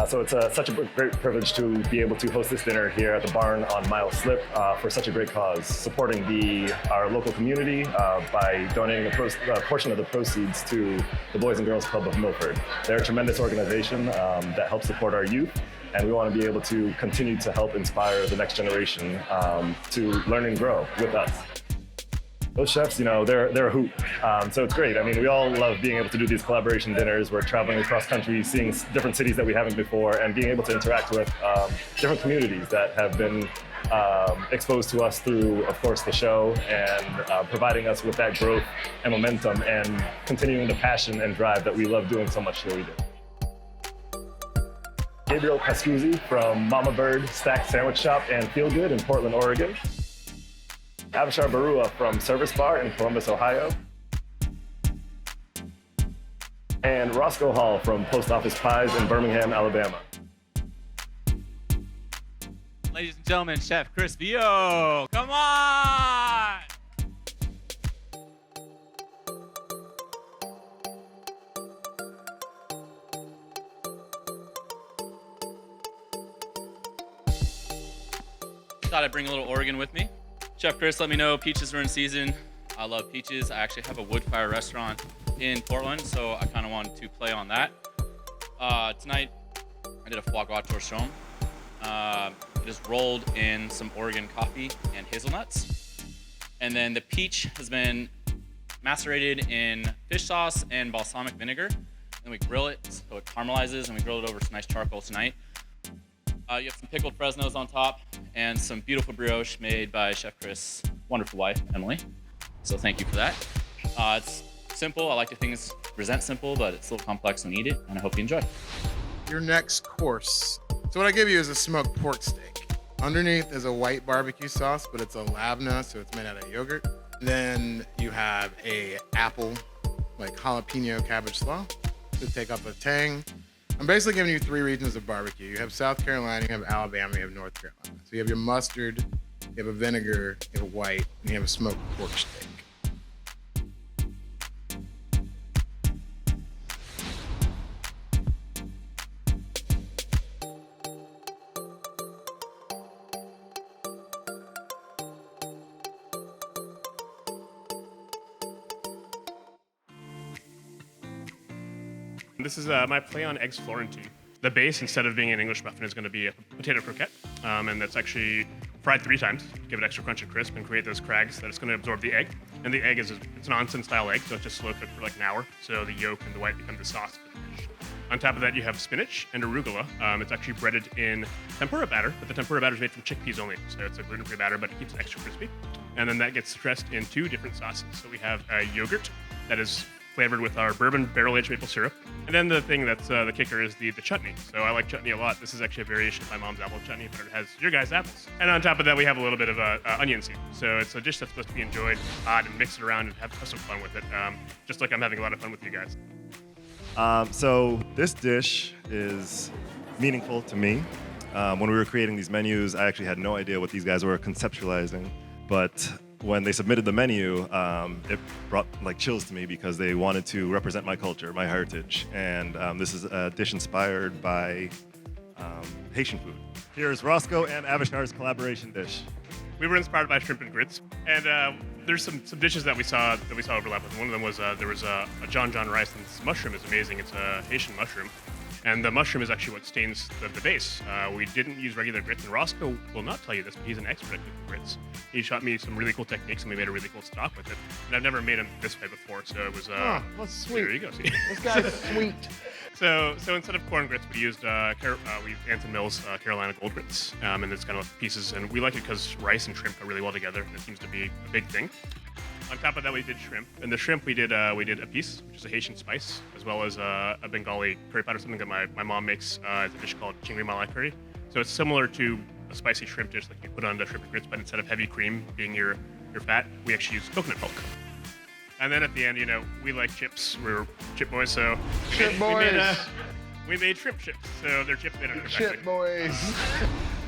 So it's such a great privilege to be able to host this dinner here at the barn on Miles Slip for such a great cause, supporting our local community by donating a portion of the proceeds to the Boys and Girls Club of Milford. They're a tremendous organization that helps support our youth, and we want to be able to continue to help inspire the next generation to learn and grow with us. Those chefs, they're a hoot. So it's great. I mean, we all love being able to do these collaboration dinners. We're traveling across country, seeing different cities that we haven't before, and being able to interact with different communities that have been exposed to us through, of course, the show, and providing us with that growth and momentum and continuing the passion and drive that we love doing so much here we do. Gabriel Pascuzzi from Mama Bird Stacked Sandwich Shop and Feel Good in Portland, Oregon. Avishar Barua from Service Bar in Columbus, Ohio. And Roscoe Hall from Post Office Pies in Birmingham, Alabama. Ladies and gentlemen, Chef Chris Viaud, come on! Thought I'd bring a little Oregon with me. Chef Chris let me know peaches were in season. I love peaches. I actually have a wood fire restaurant in Portland, so I kind of wanted to play on that. Tonight, I did a foie gras torchon. It is rolled in some Oregon coffee and hazelnuts. And then the peach has been macerated in fish sauce and balsamic vinegar. Then we grill it so it caramelizes, and we grill it over some nice charcoal tonight. You have some pickled Fresnos on top and some beautiful brioche made by Chef Chris' wonderful wife, Emily. So thank you for that. It's simple. I like to things present simple, but it's a little complex when you eat it, and I hope you enjoy. Your next course. So what I give you is a smoked pork steak. Underneath is a white barbecue sauce, but it's a labna, so it's made out of yogurt. Then you have a apple, like jalapeno cabbage slaw to take off the tang. I'm basically giving you 3 regions of barbecue. You have South Carolina, you have Alabama, you have North Carolina. So you have your mustard, you have a vinegar, you have a white, and you have a smoked pork steak. This is my play on eggs Florentine. The base, instead of being an English muffin, is going to be a potato croquette, and that's actually fried 3 times, give it extra crunch and crisp, and create those crags that it's going to absorb the egg. And the egg it's an onsen-style egg, so it's just slow cooked for like an hour, so the yolk and the white become the sauce for the dish. On top of that, you have spinach and arugula. It's actually breaded in tempura batter, but the tempura batter is made from chickpeas only, so it's a gluten-free batter, but it keeps it extra crispy. And then that gets dressed in 2 different sauces. So we have a yogurt that is flavored with our bourbon barrel-aged maple syrup. And then the thing that's the kicker is the chutney. So I like chutney a lot. This is actually a variation of my mom's apple chutney, but it has your guys' apples. And on top of that, we have a little bit of onion seed. So it's a dish that's supposed to be enjoyed hot and mix it around and have some fun with it, just like I'm having a lot of fun with you guys. So this dish is meaningful to me. When we were creating these menus, I actually had no idea what these guys were conceptualizing, but when they submitted the menu, it brought like chills to me because they wanted to represent my culture, my heritage. And this is a dish inspired by Haitian food. Here's Roscoe and Avishar's collaboration dish. We were inspired by shrimp and grits, and there's some dishes that we saw overlap with. One of them was there was a John rice, and this mushroom is amazing. It's a Haitian mushroom. And the mushroom is actually what stains the base. We didn't use regular grits, and Roscoe will not tell you this, but he's an expert at cooking grits. He showed me some really cool techniques, and we made a really cool stock with it. And I've never made them this way before, so it was. That's sweet. There you go. See? This guy's sweet. So instead of corn grits, we used Anson Mills Carolina Gold grits, and it's kind of pieces. And we like it because rice and shrimp go really well together, and it seems to be a big thing. On top of that, we did shrimp. And the shrimp, we did a piece, which is a Haitian spice, as well as a Bengali curry powder, something that my mom makes. It's a dish called chingri malai curry. So it's similar to a spicy shrimp dish like you put on the shrimp and grits, but instead of heavy cream being your fat, we actually use coconut milk. And then at the end, we like chips. We're chip boys, so we made shrimp chips. So they're chips made under Chip boys.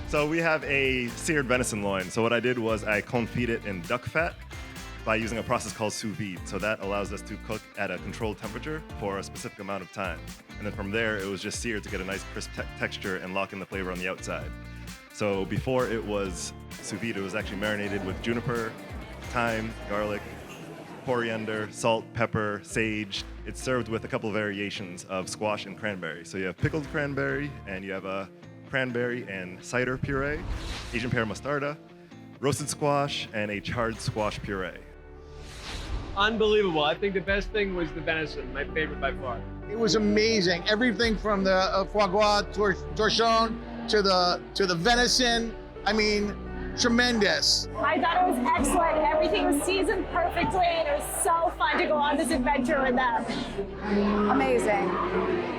So we have a seared venison loin. So what I did was I confit it in duck fat. by using a process called sous vide. So that allows us to cook at a controlled temperature for a specific amount of time. And then from there, it was just seared to get a nice crisp texture and lock in the flavor on the outside. So before it was sous vide, it was actually marinated with juniper, thyme, garlic, coriander, salt, pepper, sage. It's served with a couple of variations of squash and cranberry. So you have pickled cranberry, and you have a cranberry and cider puree, Asian pear mostarda, roasted squash, and a charred squash puree. Unbelievable. I think the best thing was the venison, my favorite by far. It was amazing. Everything from the foie gras, torchon, to the venison. I mean, tremendous. I thought it was excellent. Everything was seasoned perfectly, and it was so fun to go on this adventure with them. Amazing.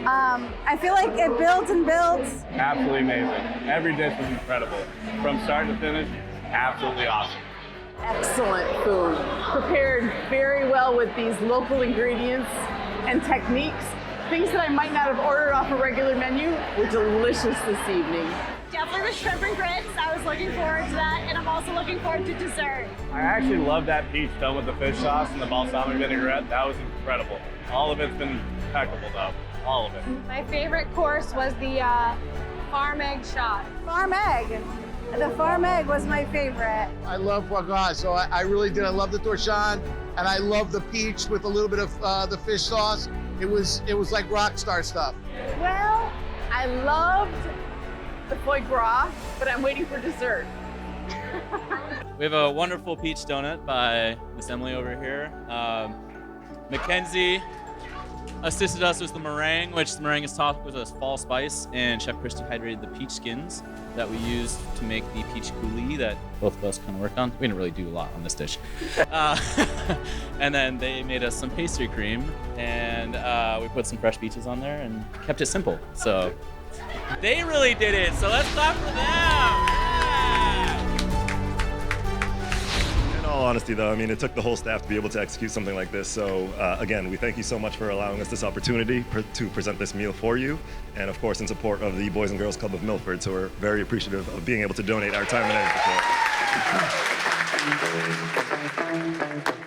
I feel like it builds and builds. Absolutely amazing. Every dish was incredible. From start to finish, absolutely awesome. Excellent food. Prepared very well with these local ingredients and techniques. Things that I might not have ordered off a regular menu were delicious this evening. Definitely the shrimp and grits. I was looking forward to that, and I'm also looking forward to dessert. I actually love that peach done with the fish sauce and the balsamic vinaigrette. That was incredible. All of it's been impeccable though. All of it. My favorite course was the farm egg shot. Farm egg. The farm egg was my favorite. I love foie gras, so I really did. I love the torchon, and I love the peach with a little bit of the fish sauce. It was like rock star stuff. Well, I loved the foie gras, but I'm waiting for dessert. We have a wonderful peach donut by Miss Emily over here. Mackenzie assisted us with the meringue, which the meringue is topped with a fall spice, and Chef Chris dehydrated the peach skins that we used to make the peach coulis that both of us kind of worked on. We didn't really do a lot on this dish. And then they made us some pastry cream, and we put some fresh peaches on there and kept it simple. So they really did it. So let's clap for them. In all honesty, though, I mean, it took the whole staff to be able to execute something like this. So again, we thank you so much for allowing us this opportunity to present this meal for you. And of course, in support of the Boys and Girls Club of Milford. So we're very appreciative of being able to donate our time and energy to it.